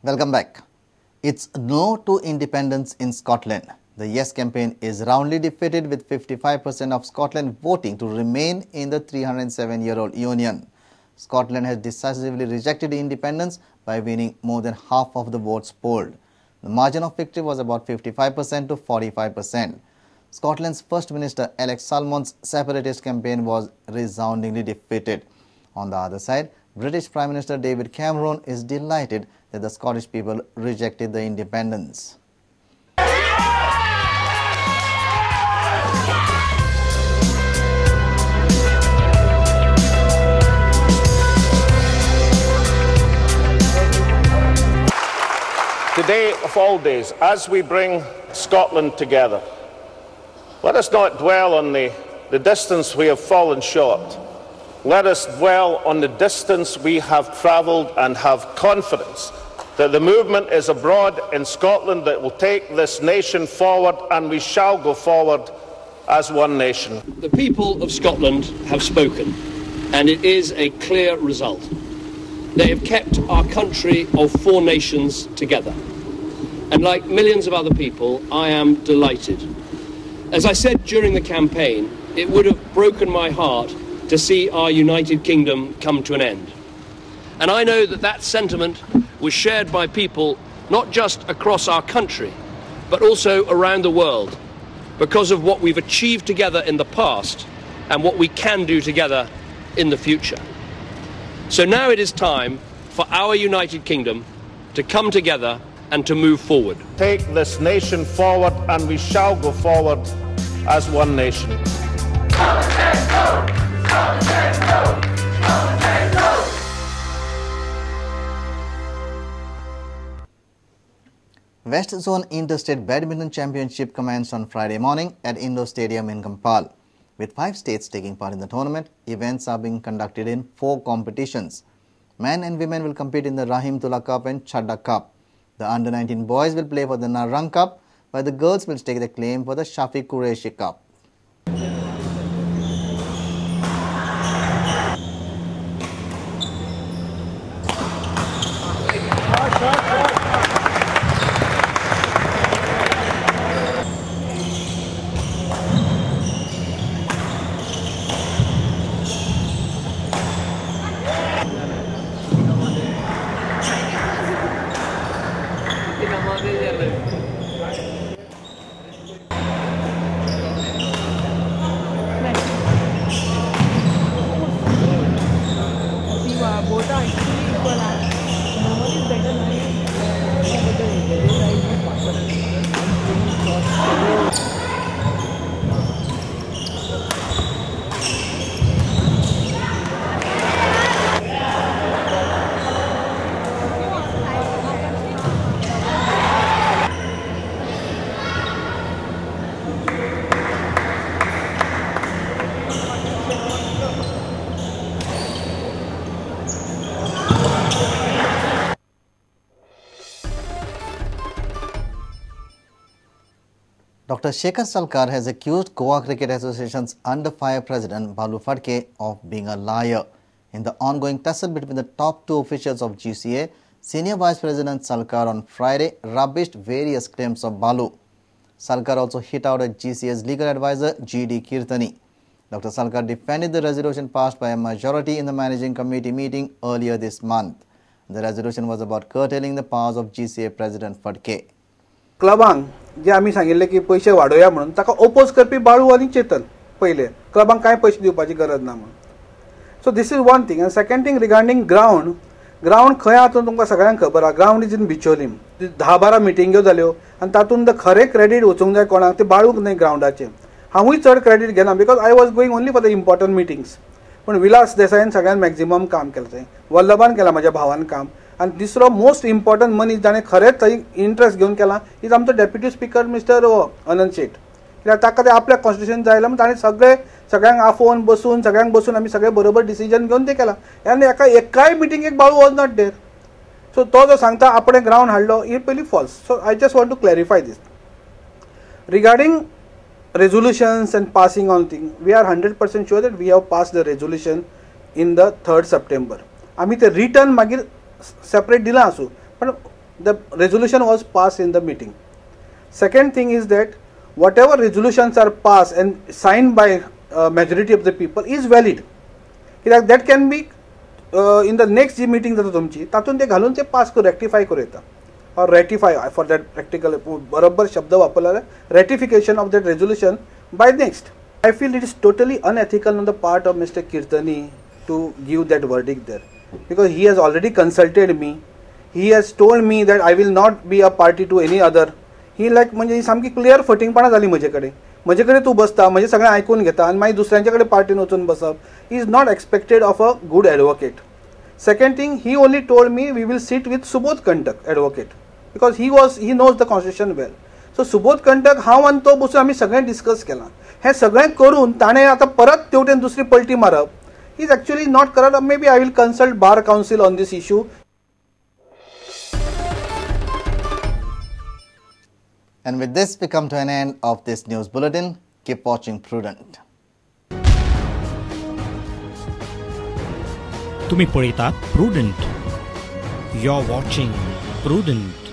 Welcome back. It's no to independence in Scotland. The Yes campaign is roundly defeated with 55% of Scotland voting to remain in the 307-year-old union. Scotland has decisively rejected independence by winning more than half of the votes polled. The margin of victory was about 55% to 45%. Scotland's First Minister Alex Salmond's separatist campaign was resoundingly defeated. On the other side, British Prime Minister David Cameron is delighted that the Scottish people rejected the independence. Today of all days, as we bring Scotland together, let us not dwell on the distance we have fallen short. Let us dwell on the distance we have travelled and have confidence that the movement is abroad in Scotland that will take this nation forward, and we shall go forward as one nation. The people of Scotland have spoken, and it is a clear result. They have kept our country of four nations together. And like millions of other people, I am delighted. As I said during the campaign, it would have broken my heart to see our United Kingdom come to an end. And I know that that sentiment was shared by people not just across our country, but also around the world, because of what we've achieved together in the past and what we can do together in the future. So now it is time for our United Kingdom to come together and to move forward. Take this nation forward, and we shall go forward as one nation. West Zone Interstate Badminton Championship commenced on Friday morning at Indoor Stadium in Kampala. With 5 states taking part in the tournament, events are being conducted in 4 competitions. Men and women will compete in the Rahimtullah Cup and Chadda Cup. The under-19 boys will play for the Narang Cup, while the girls will stake the claim for the Shafiq Qureshi Cup. Dr. Shekhar Salkar has accused Goa Cricket Association's under-fire president Balu Phadke of being a liar. In the ongoing tussle between the top 2 officials of GCA, Senior Vice President Salkar on Friday rubbished various claims of Balu. Salkar also hit out at GCA's legal advisor GD Kirtani. Dr. Salkar defended the resolution passed by a majority in the managing committee meeting earlier this month. The resolution was about curtailing the powers of GCA President Phadke. क्लबांक जे आमी सांगिल्ले की पैसे वाडोवया म्हणून ताका oppose करपी बाळू आनी चेतन पहिले क्लबांक कांय पैसे दिवपाची गरज ना म्हणून. So this is one thing. And second thing regarding ground खंय आहा तुमकां सगळ्यांक खबर आहा. Ground is in Bicholim. 10-12 मिटिंग्यो जाल्यो आनी तातूंत खरें क्रेडीट वचूंक जाय कोणाक ते बाळूक न्हय ग्राउंडाचें. हांवूय चड क्रेडीट घेना because I was going only for the important meetings. पूण विलास देसायन सगळ्यान मॅक्झिमम काम केलें थंय. वल्लभान केलां म्हाज्या भावान काम. आनी दुसरो मोस्ट इम्पॉर्टंट मनीस जाणें खरेंच थंय इंट्रस्ट घेवन केला इज आमचो डेप्युटी स्पीकर मिस्टर अनंत शेट. कित्याक ताका ते आपल्या कॉन्स्टिट्युशन जाय जाल्यार ताणें सगळ्यांक आफोवन बसून आमी सगळे बरोबर डिसिजन घेवन ते केला. आनी एकाय मिटिंगेक बाळू वॉज नॉट देर. सो तो जो सांगता आपणे ग्राउंड हाडलो ही पयली falls. So I just want to clarify this. Regarding resolutions and passing on thing, we are 100% sure that we have passed the resolution in the 3rd September. आमी ते return मागीर सेपरेट दिला आसूं पण the resolution was passed in the meeting. Second thing is that whatever resolutions are passed and signed by majority of the people is valid. That can be in the next meeting जाता तुमची तातून ते घालून ते पास करू rectify करू येता or ratify for that practical बरोबर शब्द वापरला ratification of that resolution by next. I feel it is totally unethical on the part of Mr. Kirtani to give that verdict there, because he has already consulted me. He has told me that I will not be a party to any other. He like म्हणजे सामकी clear फटिंगपणा झाली म्हजेकडे तू बसता म्हणजे सगळें आयकून घेता आणि मागीर दुसऱ्यांच्याकडे पार्टीन वचून बसप is not expected of a good advocate. Second thing, he only told me we will sit with Subodh Kantak advocate, because he knows the constitution well. So Subodh Kantak हांव आनी तो बसून आमी सगळें डिस्कस केलां. हें सगळें करून ताणें आतां परत तेवटेन दुसरी पलटी मारप इज एक्चुअली नॉट करत. Maybe I will consult bar council on this issue. And with this, we come to an end of this news bulletin. Keep watching Prudent. तुम्ही पळयतात Prudent. You're watching Prudent.